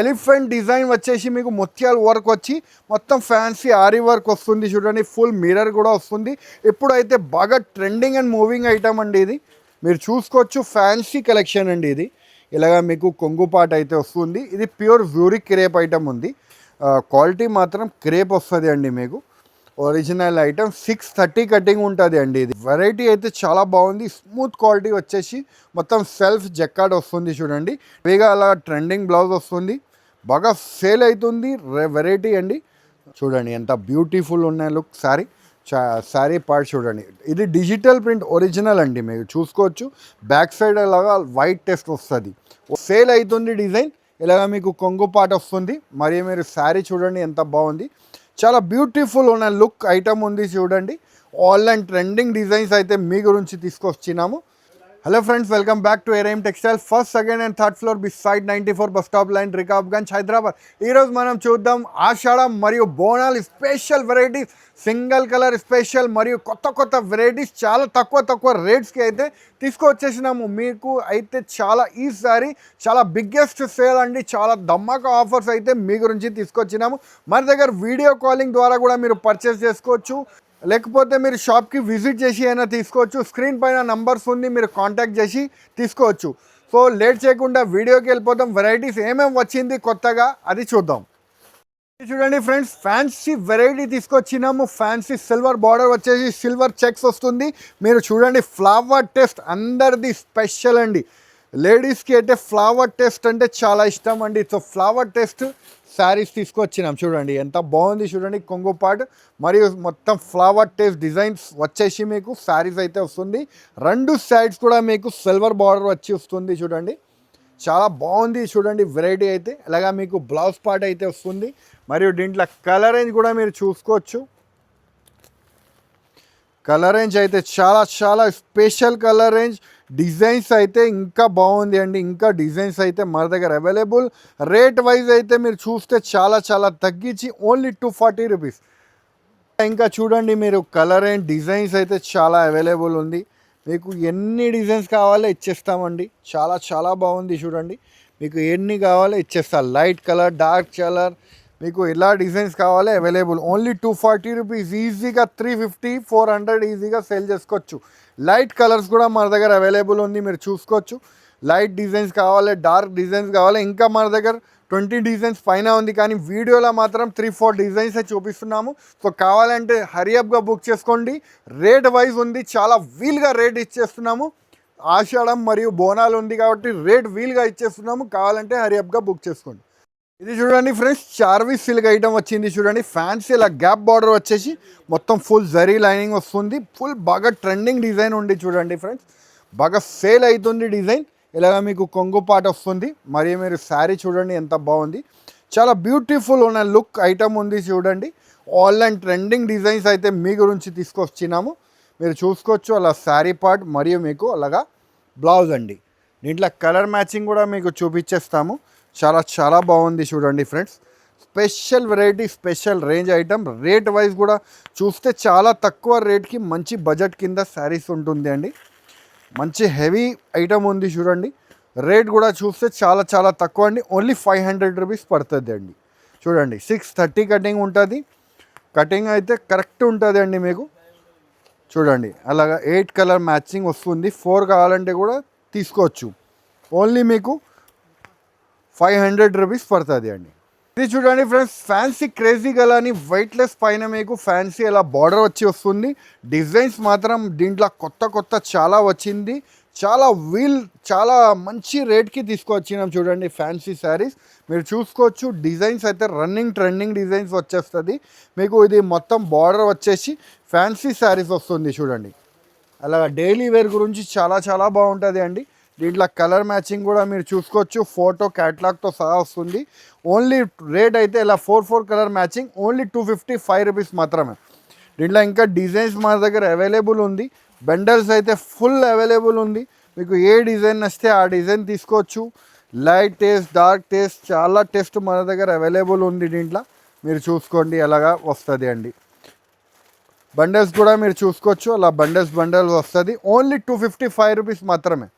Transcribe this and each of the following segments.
Elephant design వచ్చేసి మీకు ముత్యాల వర్క్ వచ్చి మొత్తం ఫ్యాన్సీ ఆరీ వర్క్ వస్తుంది చూడండి. ఫుల్ మిర్రర్ కూడా వస్తుంది. ఇప్పుడైతే బాగా ట్రెండింగ్ అండ్ మూవింగ్ ఐటమ్ అండి ఇది. మీరు చూసుకోవచ్చు ఫ్యాన్సీ కలెక్షన్ అండి ఇది. ఇలాగా మీకు కొంగుపాటు అయితే వస్తుంది. ఇది ప్యూర్ జ్యూరిక్ క్రేప్ ఐటమ్ ఉంది. క్వాలిటీ మాత్రం క్రేప్ వస్తుంది అండి మీకు. ఒరిజినల్ ఐటమ్ 630 కటింగ్ ఉంటుంది అండి. ఇది వెరైటీ అయితే చాలా బాగుంది. స్మూత్ క్వాలిటీ వచ్చేసి మొత్తం సెల్ఫ్ జెక్కార్డ్ వస్తుంది చూడండి. వేగా అలా ట్రెండింగ్ బ్లౌజ్ వస్తుంది. బాగా సేల్ అవుతుంది వెరైటీ అండి. చూడండి ఎంత బ్యూటిఫుల్ ఉన్నాయి లుక్. శారీ పార్ట్ చూడండి. ఇది డిజిటల్ ప్రింట్ ఒరిజినల్ అండి. మీరు చూసుకోవచ్చు బ్యాక్ సైడ్ అలాగా వైట్ టెస్ట్ వస్తుంది. సేల్ అవుతుంది డిజైన్. ఇలాగ మీకు కొంగు పార్ట్ వస్తుంది. మరియు మీరు శారీ చూడండి ఎంత బాగుంది. చాలా బ్యూటిఫుల్ ఉన్న లుక్ ఐటమ్ ఉంది చూడండి. ఆన్లైన్ ట్రెండింగ్ డిజైన్స్ అయితే మీ గురించి తీసుకొచ్చినాము. Hello friends, welcome back to ఏరైమ్ textile. First, second and third floor beside 94 bus stop line, Rikabganj, Hyderabad. ఈరోజు మనం చూద్దాం ఆషాఢం మరియు Bonalu special varieties, single colour special మరియు కొత్త వెరైటీస్ చాలా తక్కువ రేట్స్కి అయితే తీసుకొచ్చేసినాము. మీకు అయితే ఈసారి చాలా బిగ్గెస్ట్ సేల్ అండి. చాలా ధమాకా ఆఫర్స్ అయితే మీ గురించి తీసుకొచ్చినాము. మన దగ్గర వీడియో కాలింగ్ ద్వారా కూడా మీరు పర్చేస్ చేసుకోవచ్చు, లేకపోతే మీరు షాప్కి విజిట్ చేసి అయినా తీసుకోవచ్చు. స్క్రీన్ పైన నంబర్స్ ఉంది, మీరు కాంటాక్ట్ చేసి తీసుకోవచ్చు. సో లేట్ చేయకుండా వీడియోకి వెళ్ళిపోతాం. వెరైటీస్ ఏమేమి వచ్చింది కొత్తగా అది చూద్దాం. చూడండి ఫ్రెండ్స్, ఫ్యాన్సీ వెరైటీ తీసుకొచ్చినాము. ఫ్యాన్సీ సిల్వర్ బార్డర్ వచ్చేసి సిల్వర్ చెక్స్ వస్తుంది. మీరు చూడండి ఫ్లవర్ టెస్ట్ అందరిది స్పెషల్ అండి. లేడీస్కి అయితే ఫ్లవర్ టెస్ట్ అంటే చాలా ఇష్టం అండి. సో ఫ్లవర్ టెస్ట్ శారీస్ తీసుకొచ్చినాం. చూడండి ఎంత బాగుంది. చూడండి కొంగు పార్ట్ మరియు మొత్తం ఫ్లవర్ టెస్ట్ డిజైన్స్ వచ్చేసి మీకు శారీస్ అయితే వస్తుంది. రెండు సైడ్స్ కూడా మీకు సిల్వర్ బార్డర్ వచ్చి వస్తుంది. చూడండి చాలా బాగుంది. చూడండి వెరైటీ అయితే అలాగా మీకు బ్లౌజ్ పార్ట్ అయితే వస్తుంది. మరియు దీంట్లో కలర్ రేంజ్ కూడా మీరు చూసుకోవచ్చు. కలర్ రేంజ్ అయితే చాలా స్పెషల్ కలర్ రేంజ్. డిజైన్స్ అయితే ఇంకా బాగుంది అండి. ఇంకా డిజైన్స్ అయితే మన దగ్గర అవైలబుల్. రేట్ వైజ్ అయితే మీరు చూస్తే చాలా తగ్గించి ఓన్లీ 240 రూపీస్. ఇంకా చూడండి మీరు కలర్ అండ్ డిజైన్స్ అయితే చాలా అవైలబుల్ ఉంది. మీకు ఎన్ని డిజైన్స్ కావాలో ఇచ్చేస్తామండి. చాలా బాగుంది. చూడండి మీకు ఎన్ని కావాలో ఇచ్చేస్తా. లైట్ కలర్, డార్క్ కలర్, మీకు ఎలా డిజైన్స్ కావాలో అవైలబుల్. Only 240 rupees. ఈజీగా 350, 400 ఈజీగా సేల్ చేసుకోవచ్చు. లైట్ కలర్స్ కూడా మన దగ్గర అవైలబుల్ ఉంది, మీరు చూసుకోవచ్చు. లైట్ డిజైన్స్ కావాలి, డార్క్ డిజైన్స్ కావాలి. ఇంకా మన దగ్గర 20 డిజైన్స్ పైన ఉంది, కానీ వీడియోలో మాత్రం 3-4 డిజైన్స్ చూపిస్తున్నాము. సో కావాలంటే హరియప్గా బుక్ చేసుకోండి. రేట్ వైజ్ ఉంది, చాలా వీల్గా రేట్ ఇచ్చేస్తున్నాము. ఆషాఢం మరియు బోనాలు ఉంది కాబట్టి రేట్ వీల్గా ఇచ్చేస్తున్నాము. కావాలంటే హరియప్గా బుక్ చేసుకోండి. ఇది చూడండి ఫ్రెండ్స్, చార్వీ సిల్క్ ఐటమ్ వచ్చింది. చూడండి ఫ్యాన్సీ ఇలా గ్యాప్ బార్డర్ వచ్చేసి మొత్తం ఫుల్ జరీ లైనింగ్ వస్తుంది. ఫుల్ బాగా ట్రెండింగ్ డిజైన్ ఉంది. చూడండి ఫ్రెండ్స్, బాగా సేల్ అవుతుంది డిజైన్. ఇలాగ మీకు కొంగు పాట వస్తుంది. మరియు మీరు శారీ చూడండి ఎంత బాగుంది. చాలా బ్యూటిఫుల్ ఉన్న లుక్ ఐటమ్ ఉంది. చూడండి ఆన్లైన్ ట్రెండింగ్ డిజైన్స్ అయితే మీ గురించి తీసుకొచ్చినాము. మీరు చూసుకోవచ్చు అలా శారీ పార్ట్ మరియు మీకు అలాగా బ్లౌజ్ అండి. దీంట్లో కలర్ మ్యాచింగ్ కూడా మీకు చూపించేస్తాము. చాలా బాగుంది. చూడండి friends, special variety, special range item. Rate wise కూడా చూస్తే చాలా తక్కువ రేట్కి మంచి బడ్జెట్ కింద శారీస్ ఉంటుంది అండి. మంచి హెవీ ఐటమ్ ఉంది. చూడండి రేట్ కూడా చూస్తే చాలా తక్కువ అండి. ఓన్లీ 500 రూపీస్ పడుతుంది అండి. చూడండి 630 కటింగ్ ఉంటుంది. కటింగ్ అయితే కరెక్ట్ ఉంటుంది అండి మీకు. చూడండి అలాగా 8 కలర్ మ్యాచింగ్ వస్తుంది. 4 కావాలంటే కూడా తీసుకోవచ్చు. ఓన్లీ మీకు 500 రూపీస్ పడుతుంది అండి. ఇది చూడండి ఫ్రెండ్స్, ఫ్యాన్సీ క్రేజీ గల అని వైట్లెస్ పైన మీకు ఫ్యాన్సీ అలా బార్డర్ వచ్చి వస్తుంది. డిజైన్స్ మాత్రం దీంట్లో కొత్త చాలా వచ్చింది. చాలా మంచి రేట్కి తీసుకొచ్చినాం. చూడండి ఫ్యాన్సీ శారీస్ మీరు చూసుకోవచ్చు. డిజైన్స్ అయితే ట్రెండింగ్ డిజైన్స్ వచ్చేస్తుంది మీకు. ఇది మొత్తం బార్డర్ వచ్చేసి ఫ్యాన్సీ శారీస్ వస్తుంది. చూడండి అలా డైలీ వేర్ గురించి చాలా బాగుంటుంది అండి. దీంట్లో కలర్ మ్యాచింగ్ కూడా మీరు చూసుకోవచ్చు. ఫోటో క్యాటలాగ్తో సహా వస్తుంది. ఓన్లీ రేట్ అయితే ఇలా 4 కలర్ మ్యాచింగ్ ఓన్లీ 255 రూపీస్ మాత్రమే. దీంట్లో ఇంకా డిజైన్స్ మన దగ్గర అవైలబుల్ ఉంది. బండల్స్ అయితే ఫుల్ అవైలబుల్ ఉంది. మీకు ఏ డిజైన్ వస్తే ఆ డిజైన్ తీసుకోవచ్చు. లైట్ టేస్ట్, డార్క్ టేస్ట్, చాలా టేస్ట్ మన దగ్గర అవైలబుల్ ఉంది. దీంట్లో మీరు చూసుకోండి అలాగా వస్తుంది అండి. బండల్స్ కూడా మీరు చూసుకోవచ్చు. అలా బండల్స్ వస్తుంది. ఓన్లీ 255 రూపీస్ మాత్రమే.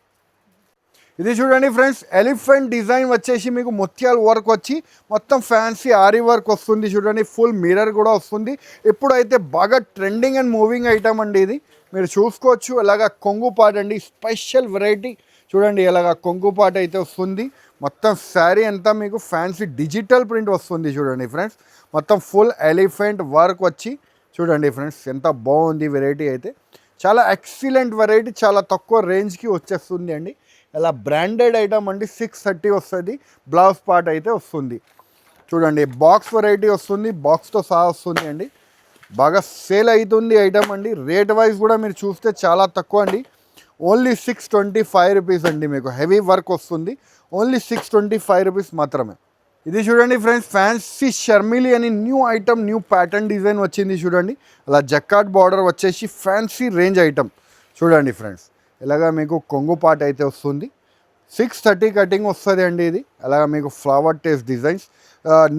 ఇది చూడండి ఫ్రెండ్స్, ఎలిఫెంట్ డిజైన్ వచ్చేసి మీకు ముత్యాల వర్క్ వచ్చి మొత్తం ఫ్యాన్సీ ఆరీ వర్క్ వస్తుంది చూడండి. ఫుల్ మిర్రర్ కూడా వస్తుంది. ఇప్పుడైతే బాగా ట్రెండింగ్ అండ్ మూవింగ్ ఐటమ్ అండి ఇది. మీరు చూసుకోవచ్చు ఇలాగా కొంగు పాట అండి, స్పెషల్ వెరైటీ చూడండి. ఇలాగా కొంగు పాట అయితే వస్తుంది. మొత్తం శారీ అంతా మీకు ఫ్యాన్సీ డిజిటల్ ప్రింట్ వస్తుంది చూడండి ఫ్రెండ్స్. మొత్తం ఫుల్ ఎలిఫెంట్ వర్క్ వచ్చి చూడండి ఫ్రెండ్స్, ఎంత బాగుంది వెరైటీ అయితే. చాలా ఎక్సలెంట్ వెరైటీ, చాలా తక్కువ రేంజ్కి వచ్చేస్తుంది అండి. ఇలా బ్రాండెడ్ ఐటమ్ అండి. 630 వస్తుంది. బ్లౌజ్ పార్ట్ అయితే వస్తుంది చూడండి. బాక్స్ వెరైటీ వస్తుంది, బాక్స్తో సహా వస్తుంది అండి. బాగా సేల్ అవుతుంది ఐటమ్ అండి. రేట్ వైజ్ కూడా మీరు చూస్తే చాలా తక్కువ అండి. ఓన్లీ 625 రూపీస్ అండి. మీకు హెవీ వర్క్ వస్తుంది. ఓన్లీ 625 రూపీస్ మాత్రమే. ఇది చూడండి ఫ్రెండ్స్, ఫ్యాన్సీ షర్మిలి అని new item, new pattern design వచ్చింది చూడండి. అలా జక్కాట్ బార్డర్ వచ్చేసి ఫ్యాన్సీ రేంజ్ ఐటమ్ చూడండి ఫ్రెండ్స్. ఇలాగా మీకు కొంగు పాట అయితే వస్తుంది. 630 కటింగ్ వస్తుంది అండి ఇది. అలాగా మీకు flower taste designs,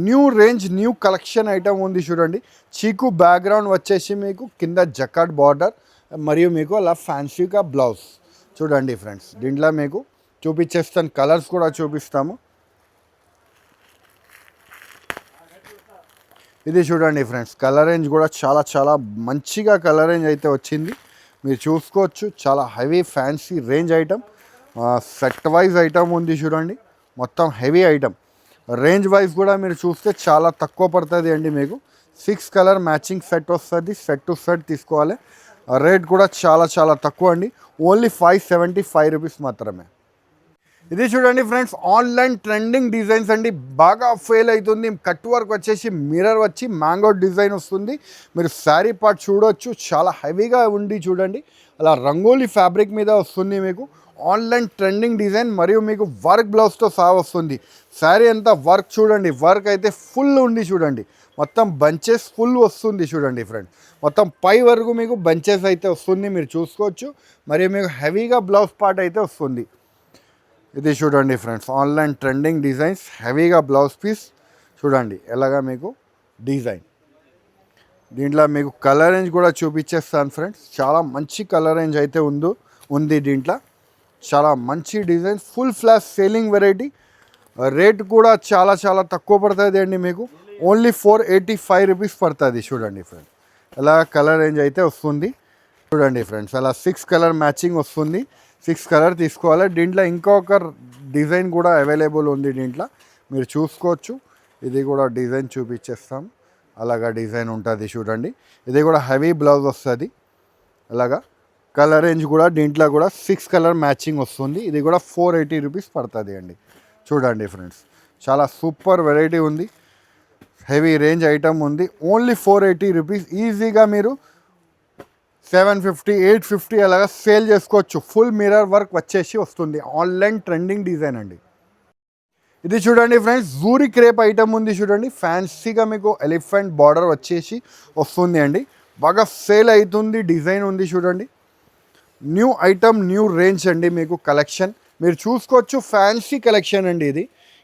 new range, new collection item ఉంది చూడండి. చీకు బ్యాక్గ్రౌండ్ వచ్చేసి మీకు కింద జకాట్ బార్డర్ మరియు మీకు అలా ఫ్యాన్సీగా బ్లౌజ్ చూడండి ఫ్రెండ్స్. దీంట్లో మీకు చూపించేస్తాను, కలర్స్ కూడా చూపిస్తాము. ఇది చూడండి ఫ్రెండ్స్, కలర్ రేంజ్ కూడా చాలా చాలా మంచిగా కలర్ రేంజ్ అయితే వచ్చింది. మీరు చూసుకోవచ్చు, చాలా heavy fancy range item. Set wise item ఉంది చూడండి. మొత్తం హెవీ ఐటమ్. రేంజ్ వైజ్ కూడా మీరు చూస్తే చాలా తక్కువ పడుతుంది అండి. మీకు 6 కలర్ మ్యాచింగ్ సెట్ వస్తుంది. సెట్ టు సెట్ తీసుకోవాలి. రేట్ కూడా చాలా చాలా తక్కువ అండి. ఓన్లీ 575 రూపీస్ మాత్రమే. ఇది చూడండి ఫ్రెండ్స్, ఆన్లైన్ ట్రెండింగ్ డిజైన్స్ అండి. బాగా ఫెయిల్ అవుతుంది. కట్ వర్క్ వచ్చేసి మిర్రర్ వచ్చి మ్యాంగో డిజైన్ వస్తుంది. మీరు శారీ పార్ట్ చూడవచ్చు, చాలా హెవీగా ఉంది చూడండి. అలా రంగోలీ ఫ్యాబ్రిక్ మీద వస్తుంది మీకు. ఆన్లైన్ ట్రెండింగ్ డిజైన్ మరియు మీకు వర్క్ బ్లౌజ్తో సహా వస్తుంది. శారీ అంతా వర్క్ చూడండి. వర్క్ అయితే ఫుల్ ఉంది చూడండి. మొత్తం బంచెస్ ఫుల్ వస్తుంది చూడండి ఫ్రెండ్స్. మొత్తం పై వరకు మీకు బంచెస్ అయితే వస్తుంది, మీరు చూసుకోవచ్చు. మరియు మీకు హెవీగా బ్లౌజ్ పార్ట్ అయితే వస్తుంది. ఇది చూడండి ఫ్రెండ్స్, ఆన్లైన్ ట్రెండింగ్ డిజైన్స్, హెవీగా బ్లౌజ్ పీస్ చూడండి. ఎలాగా మీకు డిజైన్. దీంట్లో మీకు కలర్ రేంజ్ కూడా చూపించేస్తాను ఫ్రెండ్స్. చాలా మంచి కలర్ రేంజ్ అయితే ఉంది దీంట్లో. చాలా మంచి design, full flash selling variety. Rate కూడా చాలా చాలా తక్కువ పడుతుంది అండి. మీకు ఓన్లీ 485 రూపీస్ పడుతుంది చూడండి ఫ్రెండ్స్. అలా కలర్ రేంజ్ అయితే వస్తుంది చూడండి ఫ్రెండ్స్. అలా 6 కలర్ మ్యాచింగ్ వస్తుంది. 6 కలర్ తీసుకోవాలి. దీంట్లో ఇంకొక డిజైన్ కూడా అవైలబుల్ ఉంది దీంట్లో, మీరు చూసుకోవచ్చు. ఇది కూడా డిజైన్ చూపించేస్తాం. అలాగా డిజైన్ ఉంటుంది చూడండి. ఇది కూడా హెవీ బ్లౌజ్ వస్తుంది. అలాగా కలర్ రేంజ్ కూడా దీంట్లో కూడా 6 కలర్ మ్యాచింగ్ వస్తుంది. ఇది కూడా 480 రూపీస్ పడుతుంది అండి. చూడండి ఫ్రెండ్స్, చాలా సూపర్ వెరైటీ ఉంది. హెవీ రేంజ్ ఐటమ్ ఉంది. Only 480 rupees. ఈజీగా మీరు 750, 850 అలాగా సేల్ చేసుకోవచ్చు. ఫుల్ మిర్రర్ వర్క్ వచ్చేసి వస్తుంది. ఆన్లైన్ ట్రెండింగ్ డిజైన్ అండి. ఇది చూడండి ఫ్రెండ్స్, జూరీ క్రేప్ ఐటమ్ ఉంది చూడండి. ఫ్యాన్సీగా మీకు ఎలిఫెంట్ బార్డర్ వచ్చేసి వస్తుంది అండి. బాగా సేల్ అవుతుంది. డిజైన్ ఉంది చూడండి. న్యూ ఐటమ్, న్యూ రేంజ్ అండి. మీకు కలెక్షన్ మీరు చూసుకోవచ్చు. ఫ్యాన్సీ కలెక్షన్ అండి ఇది.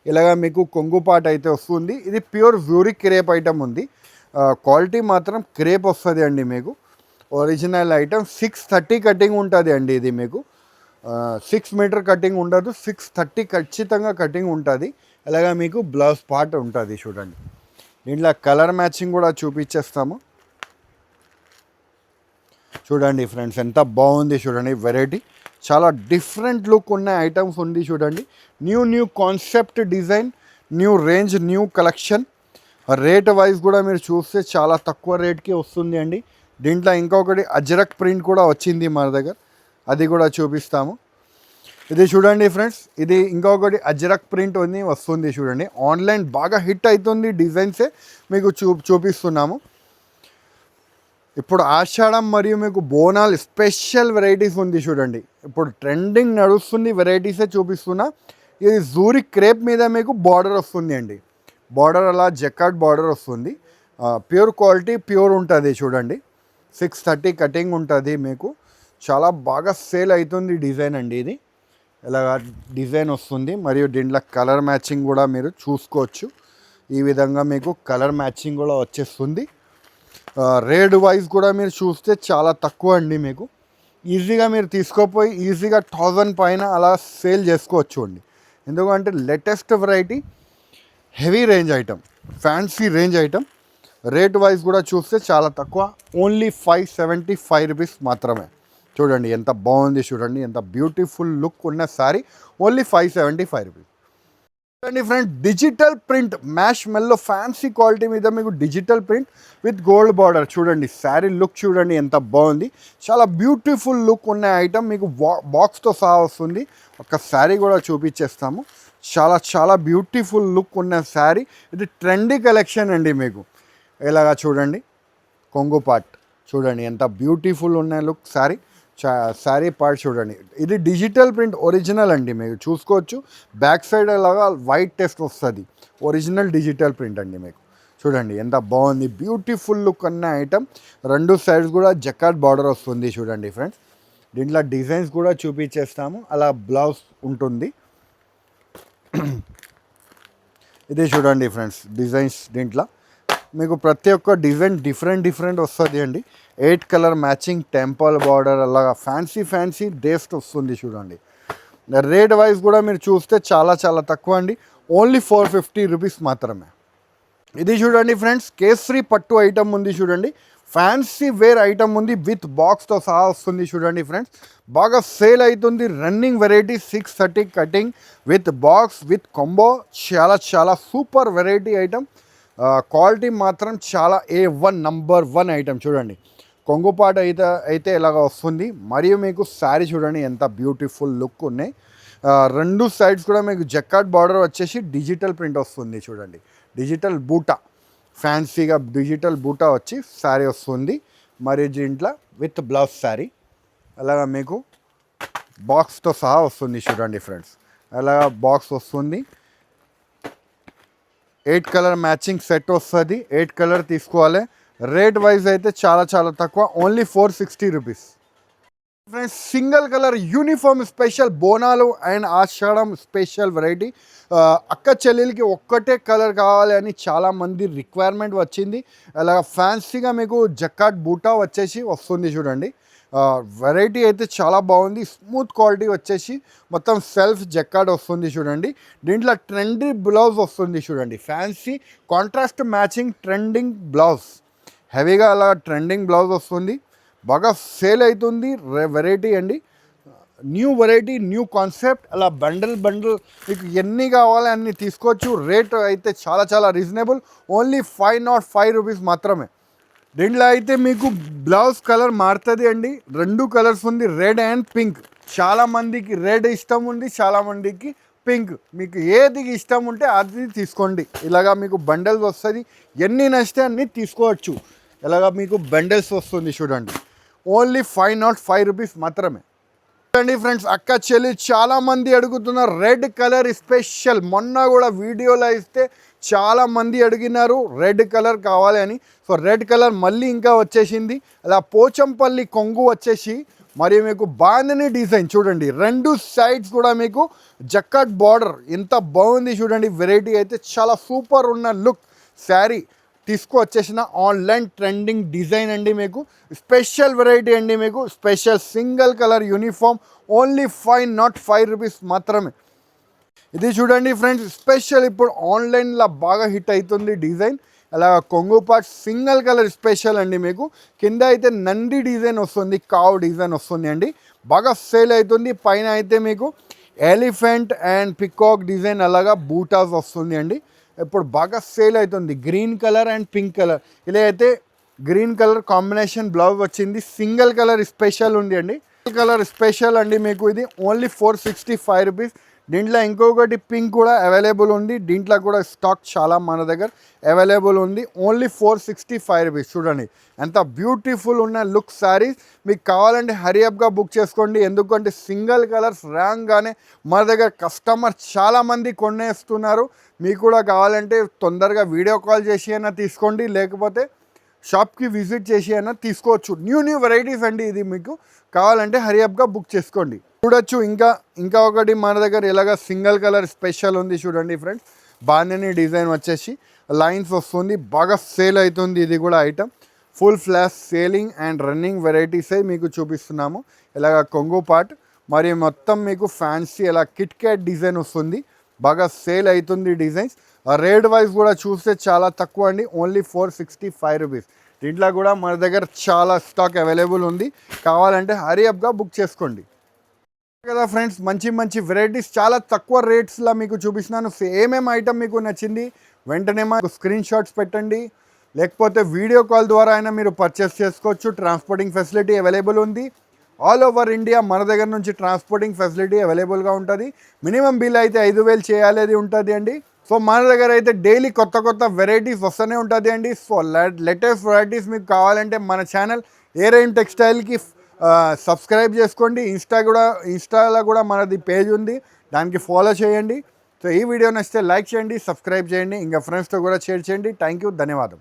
ఇలాగా మీకు కొంగుపాట్ అయితే వస్తుంది. ఇది ప్యూర్ జూరీ క్రేప్ ఐటమ్ ఉంది. క్వాలిటీ మాత్రం క్రేప్ వస్తుంది అండి. మీకు ఒరిజినల్ ఐటమ్. 630 కటింగ్ ఉంటుంది అండి. ఇది మీకు 6 మీటర్ కటింగ్ ఉండదు, 630 ఖచ్చితంగా కటింగ్ ఉంటుంది. అలాగా మీకు బ్లౌజ్ పార్ట్ ఉంటుంది చూడండి. దీంట్లో కలర్ మ్యాచింగ్ కూడా చూపించేస్తాము చూడండి ఫ్రెండ్స్. ఎంత బాగుంది చూడండి వెరైటీ. చాలా డిఫరెంట్ లుక్ ఉన్న ఐటమ్స్ ఉంది చూడండి. New concept design, new range, new collection. Rate wise కూడా మీరు చూస్తే చాలా తక్కువ రేట్కి వస్తుంది అండి. దీంట్లో ఇంకొకటి అజ్రక్ ప్రింట్ కూడా వచ్చింది మన దగ్గర, అది కూడా చూపిస్తాము. ఇది చూడండి ఫ్రెండ్స్, ఇది ఇంకొకటి అజ్రక్ ప్రింట్ వస్తుంది చూడండి. ఆన్లైన్ బాగా హిట్ అవుతుంది డిజైన్సే మీకు చూపిస్తున్నాము. ఇప్పుడు ఆషాఢం మరియు మీకు బోనాలు స్పెషల్ వెరైటీస్ ఉంది చూడండి. ఇప్పుడు ట్రెండింగ్ నడుస్తుంది వెరైటీసే చూపిస్తున్నా. ఇది జూరీ క్రేప్ మీద మీకు బార్డర్ వస్తుంది అండి. బార్డర్ అలా జకాట్ బార్డర్ వస్తుంది. ప్యూర్ క్వాలిటీ, ప్యూర్ ఉంటుంది చూడండి. 630 కటింగ్ ఉంటుంది మీకు. చాలా బాగా సేల్ అవుతుంది డిజైన్ అండి. ఇది ఇలాగా డిజైన్ వస్తుంది. మరియు దీంట్లో కలర్ మ్యాచింగ్ కూడా మీరు చూసుకోవచ్చు. ఈ విధంగా మీకు కలర్ మ్యాచింగ్ కూడా వచ్చేస్తుంది. రేట్ వైజ్ కూడా మీరు చూస్తే చాలా తక్కువ అండి. మీకు ఈజీగా మీరు తీసుకోపోయి ఈజీగా 1000 పైన అలా సేల్ చేసుకోవచ్చు అండి. ఎందుకంటే latest variety, heavy range item, fancy range item. Rate wise కూడా చూస్తే చాలా తక్కువ, ఓన్లీ 575 రూపీస్ మాత్రమే. చూడండి ఎంత బాగుంది, చూడండి ఎంత బ్యూటిఫుల్ లుక్ ఉన్న శారీ, ఓన్లీ 575 రూపీస్. చూడండి ఫ్రెండ్, డిజిటల్ ప్రింట్ మ్యాష్ మెల్లో ఫ్యాన్సీ క్వాలిటీ మీద మీకు digital print with gold border. చూడండి శారీ లుక్ చూడండి ఎంత బాగుంది, చాలా బ్యూటిఫుల్ లుక్ ఉన్న ఐటమ్. మీకు బాక్స్తో సహా వస్తుంది. ఒక శారీ కూడా చూపించేస్తాము. చాలా చాలా బ్యూటిఫుల్ లుక్ ఉన్న శారీ. ఇది ట్రెండీ కలెక్షన్ అండి. మీకు ఇలాగా చూడండి, కొంగు పార్ట్ చూడండి ఎంత బ్యూటిఫుల్ ఉన్న లుక్ శారీ. శారీ పార్ట్ చూడండి, ఇది డిజిటల్ ప్రింట్ ఒరిజినల్ అండి. మీకు చూసుకోవచ్చు, బ్యాక్ సైడ్ అలాగా వైట్ టెస్ట్ వస్తుంది, ఒరిజినల్ డిజిటల్ ప్రింట్ అండి. మీకు చూడండి ఎంత బాగుంది, బ్యూటిఫుల్ లుక్ అన్న ఐటమ్. రెండు సైడ్స్ కూడా జకార్డ్ బార్డర్ వస్తుంది చూడండి ఫ్రెండ్స్. దీంట్లో డిజైన్స్ కూడా చూపించేస్తాము. అలా బ్లౌజ్ ఉంటుంది. ఇది చూడండి ఫ్రెండ్స్, డిజైన్స్ దీంట్లో మీకు ప్రతి ఒక్క డిజైన్ డిఫరెంట్ వస్తుంది అండి. 8 కలర్ మ్యాచింగ్ టెంపుల్ బార్డర్ అలాగా ఫ్యాన్సీ డేస్ట్ వస్తుంది చూడండి. రేట్ వైజ్ కూడా మీరు చూస్తే చాలా చాలా తక్కువ అండి, ఓన్లీ 450 రూపీస్ మాత్రమే. ఇది చూడండి ఫ్రెండ్స్, కేసరి పట్టు ఐటమ్ ఉంది చూడండి, ఫ్యాన్సీ వేర్ ఐటమ్ ఉంది, విత్ బాక్స్తో సహా వస్తుంది చూడండి ఫ్రెండ్స్. బాగా సేల్ అవుతుంది, running variety, 630 cutting with box with combo. చాలా చాలా సూపర్ వెరైటీ ఐటమ్. క్వాలిటీ మాత్రం చాలా A1 నంబర్ 1 ఐటమ్. చూడండి కొంగుపాటు అయితే ఇలాగ వస్తుంది. మరియు మీకు శారీ చూడండి ఎంత బ్యూటిఫుల్ లుక్ ఉన్నాయి. రెండు సైడ్స్ కూడా మీకు జకార్డ్ బార్డర్ వచ్చేసి డిజిటల్ ప్రింట్ వస్తుంది చూడండి. డిజిటల్ బూటా, ఫ్యాన్సీగా డిజిటల్ బూటా వచ్చి శారీ వస్తుంది. మరియు దీంట్లో విత్ బ్లౌజ్ శారీ అలాగా మీకు బాక్స్తో సహా వస్తుంది చూడండి ఫ్రెండ్స్. అలాగా బాక్స్ వస్తుంది. 8 కలర్ మ్యాచింగ్ సెట్ వస్తుంది. 8 కలర్ తీసుకోవాలి. రేట్ వైజ్ అయితే చాలా చాలా తక్కువ, only 460 rupees. Friends, single colour uniform special Bonalu and Ashadham special variety. అక్క చెల్లెలకి ఒక్కటే కలర్ కావాలి అని చాలామంది రిక్వైర్మెంట్ వచ్చింది. అలాగ ఫ్యాన్సీగా మీకు జకార్డ్ బూటా వచ్చేసి వస్తుంది చూడండి. వెరైటీ అయితే చాలా బాగుంది. స్మూత్ క్వాలిటీ వచ్చేసి మొత్తం సెల్ఫ్ జకార్డ్ వస్తుంది చూడండి. దీంట్లో ట్రెండీ బ్లౌజ్ వస్తుంది చూడండి, fancy contrast matching trending blouse. హెవీగా అలా ట్రెండింగ్ బ్లౌజ్ వస్తుంది. బాగా సేల్ అవుతుంది వెరైటీ అండి. New variety, new concept. అలా బండిల్ మీకు ఎన్ని కావాలి అన్ని తీసుకోవచ్చు. రేట్ అయితే చాలా చాలా రీజనబుల్, ఓన్లీ 505 రూపీస్ మాత్రమే. దీంట్లో అయితే మీకు బ్లౌజ్ కలర్ మారుతుంది అండి. 2 కలర్స్ ఉంది, రెడ్ అండ్ పింక్. చాలామందికి రెడ్ ఇష్టం ఉంది, చాలామందికి పింక్. మీకు ఏది ఇష్టం ఉంటే అది తీసుకోండి. ఇలాగా మీకు బండల్స్ వస్తుంది, ఎన్ని నచ్చితే అన్ని తీసుకోవచ్చు. ఇలాగా మీకు బండల్స్ వస్తుంది చూడండి, ఓన్లీ 505 రూపీస్ మాత్రమే. చూడండి ఫ్రెండ్స్, అక్క చెల్లి చాలామంది అడుగుతున్నారు రెడ్ కలర్ స్పెషల్. మొన్న కూడా వీడియోలో ఇస్తే చాలామంది అడిగినారు రెడ్ కలర్ కావాలి అని. సో రెడ్ కలర్ మళ్ళీ ఇంకా వచ్చేసింది. అలా పోచంపల్లి కొంగు వచ్చేసి మరియు మీకు బాందని డిజైన్ చూడండి. 2 సైడ్స్ కూడా మీకు జకార్డ్ బార్డర్ ఎంత బాగుంది చూడండి. వెరైటీ అయితే చాలా సూపర్ ఉన్న లుక్ శారీ తీసుకువచ్చేసిన ఆన్లైన్ ట్రెండింగ్ డిజైన్ అండి. మీకు స్పెషల్ వెరైటీ అండి. మీకు special single colour uniform, only 505 rupees మాత్రమే. ఇది చూడండి ఫ్రెండ్స్, స్పెషల్ ఇప్పుడు ఆన్లైన్లో బాగా హిట్ అవుతుంది డిజైన్. అలా కొంగు పార్ట్ సింగిల్ కలర్ స్పెషల్ అండి. మీకు కింద అయితే నంది డిజైన్ వస్తుంది, కావ్ డిజైన్ వస్తుంది అండి. బాగా సేల్ అవుతుంది. పైన అయితే మీకు ఎలిఫెంట్ అండ్ పికాక్ డిజైన్ అలాగా బూటాస్ వస్తుంది అండి. ఇప్పుడు బాగా సేల్ అవుతుంది. Green colour and pink colour, ఇలా అయితే గ్రీన్ కలర్ కాంబినేషన్ బ్లౌజ్ వచ్చింది. సింగిల్ కలర్ స్పెషల్ ఉంది అండి. కలర్ స్పెషల్ అండి. మీకు ఇది ఓన్లీ 465 రూపీస్. దీంట్లో ఇంకొకటి పింక్ కూడా అవైలబుల్ ఉంది. దీంట్లో కూడా స్టాక్ చాలా మన దగ్గర అవైలబుల్ ఉంది. Only 465 rupees. చూడండి ఎంత బ్యూటిఫుల్ ఉన్న లుక్ శారీస్. మీకు కావాలంటే హరియప్గా బుక్ చేసుకోండి. ఎందుకంటే సింగిల్ కలర్స్ రాగానే మన దగ్గర కస్టమర్ చాలామంది కొనేస్తున్నారు. మీకు కూడా కావాలంటే తొందరగా వీడియో కాల్ చేసి అయినా తీసుకోండి, లేకపోతే షాప్కి విజిట్ చేసి అయినా తీసుకోవచ్చు. న్యూ వెరైటీస్ అండి. ఇది మీకు కావాలంటే హరియప్గా బుక్ చేసుకోండి. చూడొచ్చు ఇంకా ఒకటి మన దగ్గర ఇలాగ సింగిల్ కలర్ స్పెషల్ ఉంది చూడండి ఫ్రెండ్స్. బాందని డిజైన్ వచ్చేసి లైన్స్ వస్తుంది, బాగా సేల్ అవుతుంది. ఇది కూడా item full flash selling and running వెరైటీసే మీకు చూపిస్తున్నాము. ఇలాగ కొంగు పార్ట్ మరియు మొత్తం మీకు ఫ్యాన్సీ ఇలా కిట్ క్యాట్ డిజైన్ వస్తుంది. బాగా సేల్ అవుతుంది డిజైన్స్. రేట్ వైజ్ కూడా చూస్తే చాలా తక్కువ అండి, ఓన్లీ 465 రూపీస్. దీంట్లో కూడా మన దగ్గర చాలా స్టాక్ అవైలబుల్ ఉంది, కావాలంటే హరీఅప్గా బుక్ చేసుకోండి కదా ఫ్రెండ్స్. మంచి మంచి వెరైటీస్ చాలా తక్కువ రేట్స్లో మీకు చూపిస్తున్నాను. ఏమేమి ఐటమ్ మీకు నచ్చింది వెంటనే మాకు స్క్రీన్ షాట్స్ పెట్టండి, లేకపోతే వీడియో కాల్ ద్వారా అయినా మీరు పర్చేస్ చేసుకోవచ్చు. ట్రాన్స్పోర్టింగ్ ఫెసిలిటీ అవైలబుల్ ఉంది. ఆల్ ఓవర్ ఇండియా మన దగ్గర నుంచి ట్రాన్స్పోర్టింగ్ ఫెసిలిటీ అవైలబుల్గా ఉంటుంది. మినిమం బిల్ అయితే 5,000 చేయాలి ఉంటుంది అండి. సో మన దగ్గర అయితే డైలీ కొత్త కొత్త వెరైటీస్ వస్తూనే ఉంటుంది అండి. సో లేటెస్ట్ వెరైటీస్ మీకు కావాలంటే మన ఛానల్ ఏరైన్ టెక్స్టైల్కి సబ్స్క్రైబ్ చేసుకోండి. ఇన్స్టాలో కూడా మనది పేజ్ ఉంది, దానికి ఫాలో చేయండి. సో ఈ వీడియో నచ్చితే లైక్ చేయండి, సబ్స్క్రైబ్ చేయండి, ఇంకా ఫ్రెండ్స్తో కూడా షేర్ చేయండి. థ్యాంక్ యూ, ధన్యవాదం.